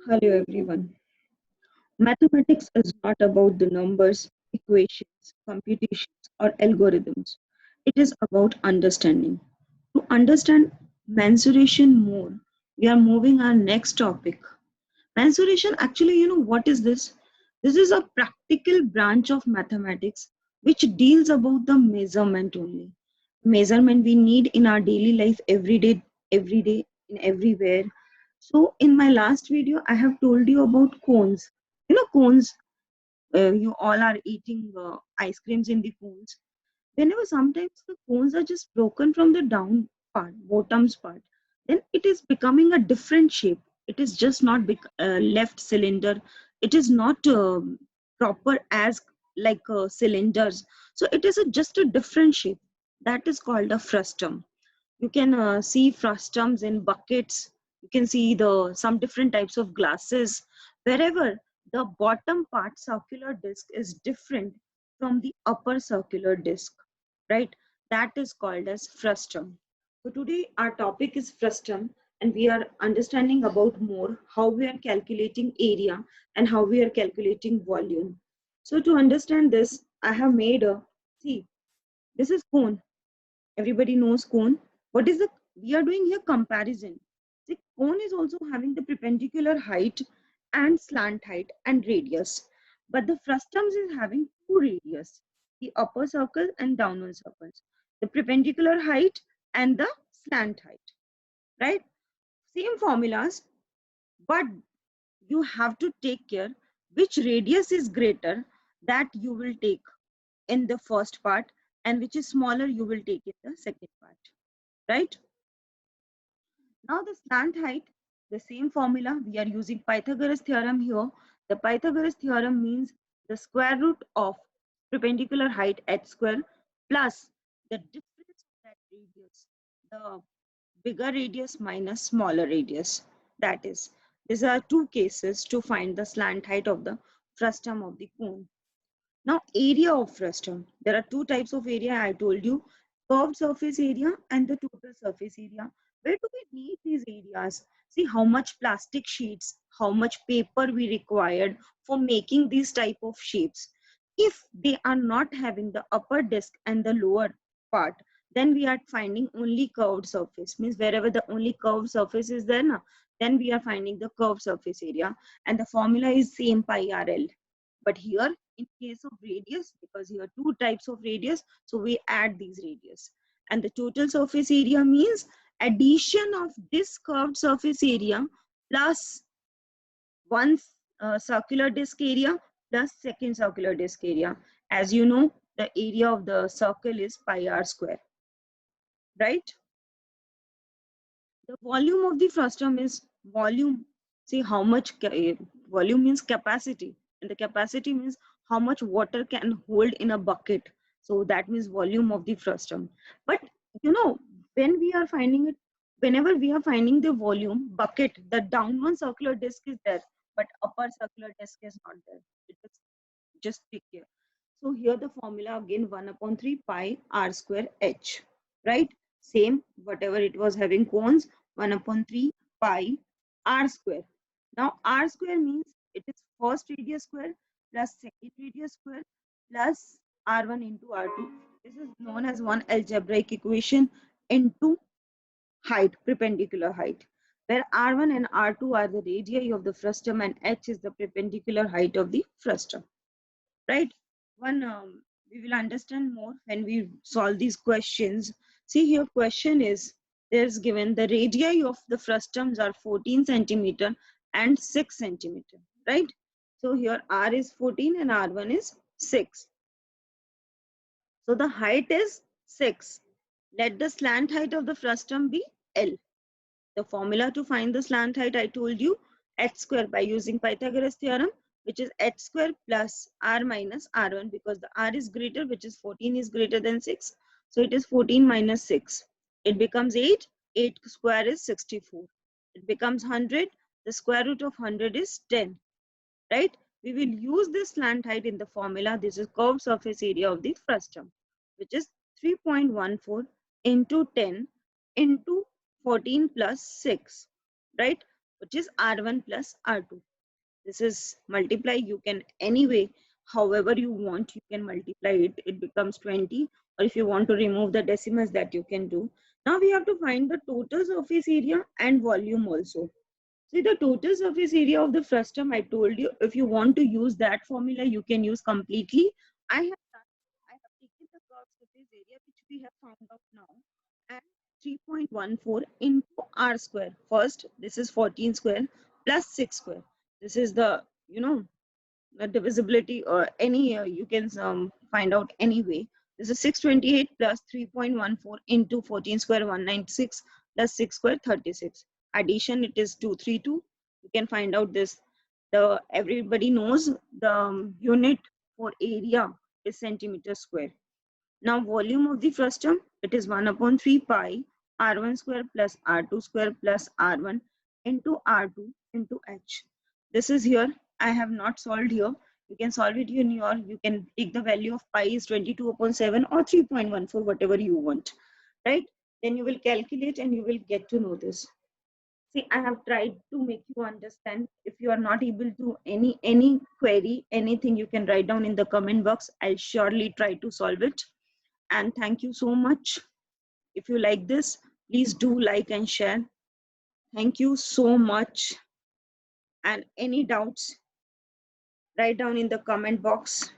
Hello everyone. Mathematics is not about the numbers, equations, computations, or algorithms. It is about understanding. To understand mensuration more, we are moving our next topic. Mensuration, actually, what is this? This is a practical branch of mathematics which deals about the measurement only. Measurement we need in our daily life every day, in everywhere. So in my last video, I have told you about cones. Cones, you all are eating ice creams in the cones. Whenever sometimes the cones are just broken from the down part, bottoms part, then it is becoming a different shape. It is just not left cylinder. It is not proper as like cylinders. So it is just a different shape. That is called a frustum. You can see frustums in buckets. You can see the some different types of glasses. Wherever the bottom part circular disc is different from the upper circular disc, right? That is called as frustum. So today our topic is frustum, and we are understanding about more how we are calculating area and how we are calculating volume. So to understand this, I have made a, see, this is cone. Everybody knows cone. What is the, we are doing here comparison. See, cone is also having the perpendicular height and slant height and radius, but the frustums is having two radius, the upper circle and downward circles, the perpendicular height and the slant height, right? Same formulas, but you have to take care which radius is greater, that you will take in the first part, and which is smaller you will take in the second part, right? Now the slant height, the same formula, we are using Pythagoras theorem here. The Pythagoras theorem means the square root of perpendicular height h square plus the difference of that radius, the bigger radius minus smaller radius. That is, these are two cases to find the slant height of the frustum of the cone. Now, area of frustum. There are two types of area I told you, curved surface area and the total surface area. Where do we need these areas? See how much plastic sheets, how much paper we required for making these type of shapes. If they are not having the upper disk and the lower part, then we are finding only curved surface. Means wherever the only curved surface is there, na, then we are finding the curved surface area. And the formula is same pi RL. But here, in case of radius, because here two types of radius, so we add these radius. And the total surface area means addition of this curved surface area plus one circular disk area plus second circular disk area. As you know, the area of the circle is pi r square, right? The volume of the frustum is volume. See how much volume means capacity, and the capacity means how much water can hold in a bucket. So that means volume of the frustum. But you know, when we are finding it, whenever we are finding the volume bucket, the downward circular disc is there, but upper circular disc is not there. It is just take care. So here the formula again 1 upon 3 pi r square h, right? Same, whatever it was having cones, 1 upon 3 pi r square. Now r square means it is first radius square plus second radius square plus r1 into r2. This is known as one algebraic equation into height, perpendicular height, where r1 and r2 are the radii of the frustum and h is the perpendicular height of the frustum, right? One, we will understand more when we solve these questions. See here, question is, there's given the radii of the frustums are 14 centimeter and 6 centimeter, right? So here r is 14 and r1 is 6. So the height is 6. Let the slant height of the frustum be L. The formula to find the slant height I told you, h square by using Pythagoras theorem, which is h square plus r minus r1, because the r is greater, which is 14 is greater than 6. So it is 14 minus 6. It becomes 8. 8 square is 64. It becomes 100. The square root of 100 is 10. Right? We will use this slant height in the formula. This is curved surface area of the frustum, which is 3.14 into 10 into 14 plus 6, right? which is R1 plus R2. This is multiply. You can anyway, however you want, you can multiply it. It becomes 20. Or if you want to remove the decimals, that you can do. Now we have to find the total surface area and volume also. See, the total surface area of the frustum, I told you, if you want to use that formula, you can use completely. I have taken the curve surface area, which we have found out now, and 3.14 into r square. First, this is 14 square plus 6 square. This is the, the divisibility, or any, you can find out anyway. This is 628 plus 3.14 into 14 square 196 plus 6 square 36. Addition, it is 232. You can find out this. The everybody knows the unit for area is centimeter square. Now volume of the frustum, it is 1 upon 3 pi r1 square plus r2 square plus r1 into r2 into h. This is here. I have not solved here. You can solve it in your, you can take the value of pi is 22 upon 7 or 3.14, whatever you want, right? Then you will calculate and you will get to know this. See, I have tried to make you understand. If you are not able to any query, anything, you can write down in the comment box. I'll surely try to solve it. And thank you so much. If you like this, please do like and share. Thank you so much. And any doubts, write down in the comment box.